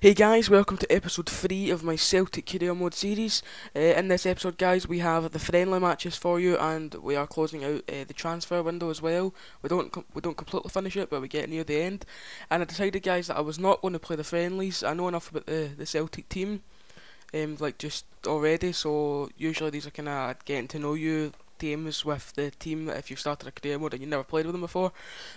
Hey guys, welcome to episode 3 of my Celtic career mode series. In this episode guys, we have the friendly matches for you, and we are closing out the transfer window as well. We don't completely finish it, but we get near the end. And I decided guys that I was not going to play the friendlies. I know enough about the Celtic team, like just already, so usually these are kind of getting to know you games with the team if you've started a career mode and you never played with them before.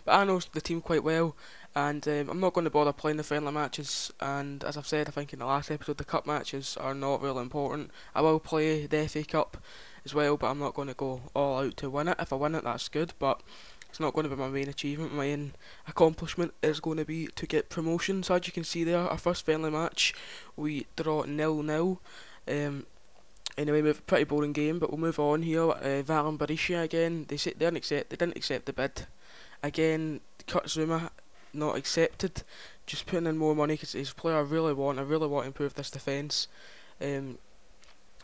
But I know the team quite well, and I'm not going to bother playing the friendly matches. And as I've said, I think in the last episode, the cup matches are not really important. I will play the FA Cup as well, but I'm not going to go all out to win it. If I win it, that's good, but it's not going to be my main achievement. My main accomplishment is going to be to get promotion. So as you can see there, our first friendly match, we draw 0-0. Anyway, pretty boring game, but we'll move on here. Valon Berisha again. They didn't accept the bid. Again, Kurt Zouma not accepted. Just putting in more money because he's a player I really want. I really want to improve this defence. Valon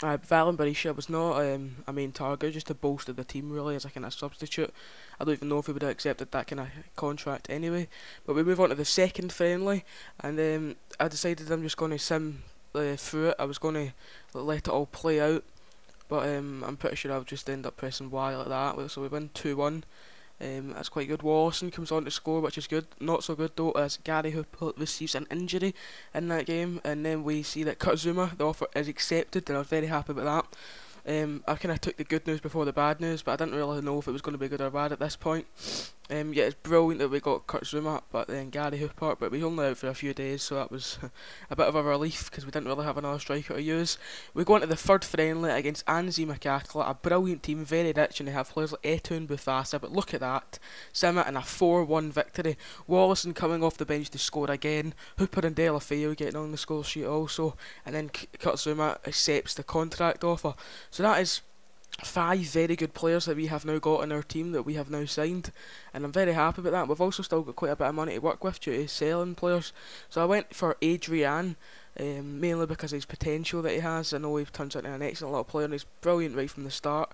Berisha was not a main target, just to bolster the team really as a kind of substitute. I don't even know if he would have accepted that kind of contract anyway. But we move on to the second friendly, and I decided I'm just going to sim through it. I was going to let it all play out, but I'm pretty sure I'll just end up pressing Y like that. So we win 2-1. That's quite good. Wallison comes on to score, which is good. Not so good though, as Gary Hooper receives an injury in that game, and then we see that Kurt Zouma, the offer is accepted, and I was very happy about that. I kind of took the good news before the bad news, but I didn't really know if it was going to be good or bad at this point. Yeah, it's brilliant that we got Kurt Zouma, but then Gary Hooper, but we were only out for a few days, so that was a bit of a relief because we didn't really have another striker to use. We go into the third friendly against Anzi Makakala, a brilliant team, very rich, and they have players like Eto'o and Bufasa, but look at that, Sima in a 4-1 victory. Wallison coming off the bench to score again, Hooper and Delafeu getting on the score sheet also, and then Kurt Zouma accepts the contract offer. So that is 5 very good players that we have now got in our team that we have now signed, and I'm very happy about that. We've also still got quite a bit of money to work with due to selling players, so I went for Adrian, mainly because of his potential that he has. I know he turns into an excellent little player and he's brilliant right from the start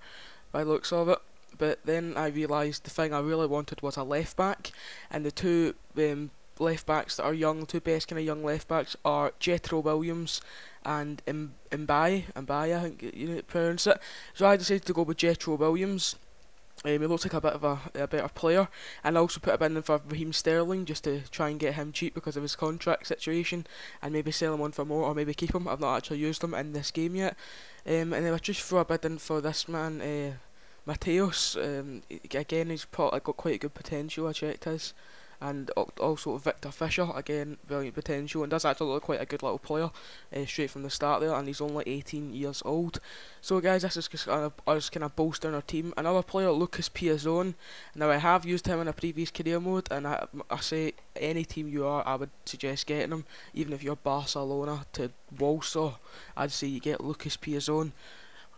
by the looks of it. But then I realised the thing I really wanted was a left back, and the two left backs that are young, the two best kind of young left backs are Jethro Williams and Mbai, I think you pronounce it. So I decided to go with Jethro Williams. He looks like a bit of a better player, and I also put a bid in for Raheem Sterling just to try and get him cheap because of his contract situation, and maybe sell him on for more, or maybe keep him. I've not actually used him in this game yet. And then I just throw a bid in for this man, Mateos. Again, he's got quite a good potential. I checked his. And also Victor Fisher, again, brilliant potential, and does actually look quite a good little player straight from the start there, and he's only 18 years old. So guys, this is just us kind of bolstering our team. Another player, Lucas Piazon. Now I have used him in a previous career mode, and I say any team you are, I would suggest getting him. Even if you're Barcelona to Bolster, I'd say you get Lucas Piazon.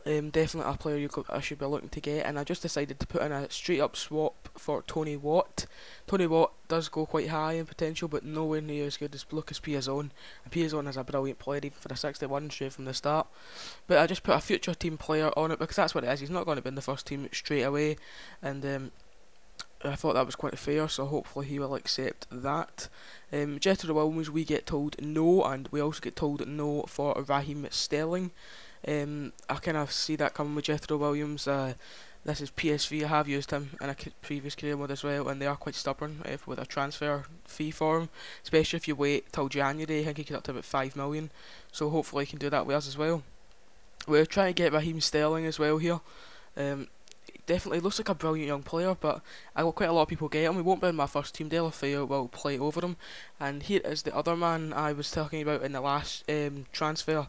Definitely a player I should be looking to get, and I just decided to put in a straight up swap for Tony Watt. Tony Watt does go quite high in potential, but nowhere near as good as Lucas Piazon. And Piazon is a brilliant player, even for the 61 straight from the start. But I just put a future team player on it because that's what it is. He's not going to be in the first team straight away, and I thought that was quite fair, so hopefully he will accept that. Jethro Williams, we get told no, and we also get told no for Raheem Sterling. I kind of see that coming with Jethro Williams. This is PSV. I have used him in a previous career mode as well, and they are quite stubborn with a transfer fee for him, especially if you wait till January. I think he gets up to about 5 million, so hopefully he can do that with us as well. We're trying to get Raheem Sterling as well here. Definitely looks like a brilliant young player, but I got quite a lot of people get him. He won't be in my first team. Delafeu will play over him, and here is the other man I was talking about in the last transfer.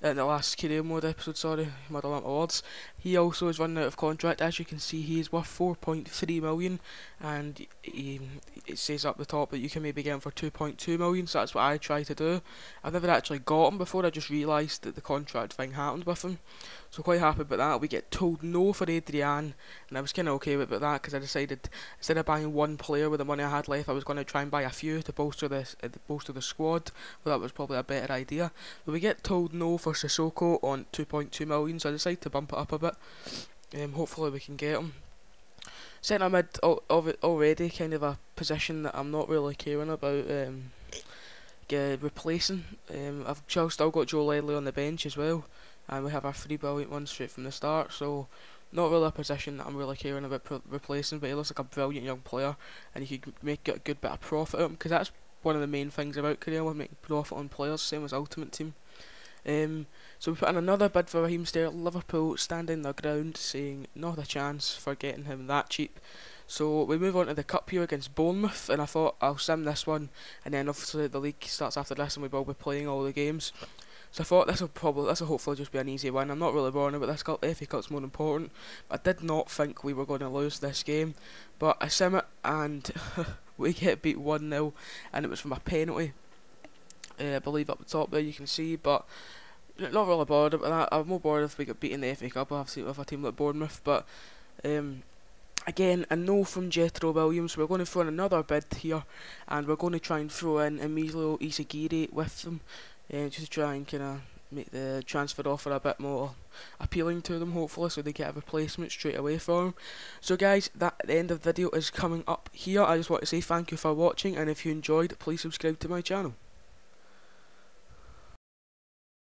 In the last career mode episode, sorry, muddle up my words. He also is running out of contract. As you can see, he is worth 4.3 million, and it says up the top that you can maybe get him for 2.2 million. So that's what I try to do. I've never actually got him before. I just realised that the contract thing happened with him, so quite happy about that. We get told no for Adrian, and I was kind of okay with that because I decided instead of buying one player with the money I had left, I was going to try and buy a few to bolster the squad. Well, that was probably a better idea. But we get told no for Sissoko on 2.2 million, so I decided to bump it up a bit. Hopefully we can get him. Centre mid already kind of a position that I'm not really caring about replacing. I've still got Joe Ledley on the bench as well, and we have our 3 brilliant ones straight from the start. So not really a position that I'm really caring about replacing, but he looks like a brilliant young player, and you could make a good bit of profit out of him, because that's one of the main things about career, making profit on players, same as Ultimate Team. So we put in another bid for Raheem Sterling. Liverpool standing their ground, saying not a chance for getting him that cheap. So we move on to the cup here against Bournemouth, and I thought I'll sim this one, and then obviously the league starts after this, and we will be playing all the games. So I thought this will hopefully just be an easy win. I'm not really bothered about this cup. The FA Cup's more important. I did not think we were going to lose this game, but I sim it, and we get beat 1-0, and it was from a penalty. I believe up the top there you can see, but not really bothered about that. I'm more bothered if we get beaten in the FA Cup. I'll have to see with a team like Bournemouth, but again, a no from Jethro Williams. We're going to throw in another bid here, and we're going to try and throw in Emilio Izagiri with them, just to try and kind of make the transfer offer a bit more appealing to them, hopefully, so they get a replacement straight away for him. So guys, the end of the video is coming up here. I just want to say thank you for watching, and if you enjoyed, please subscribe to my channel.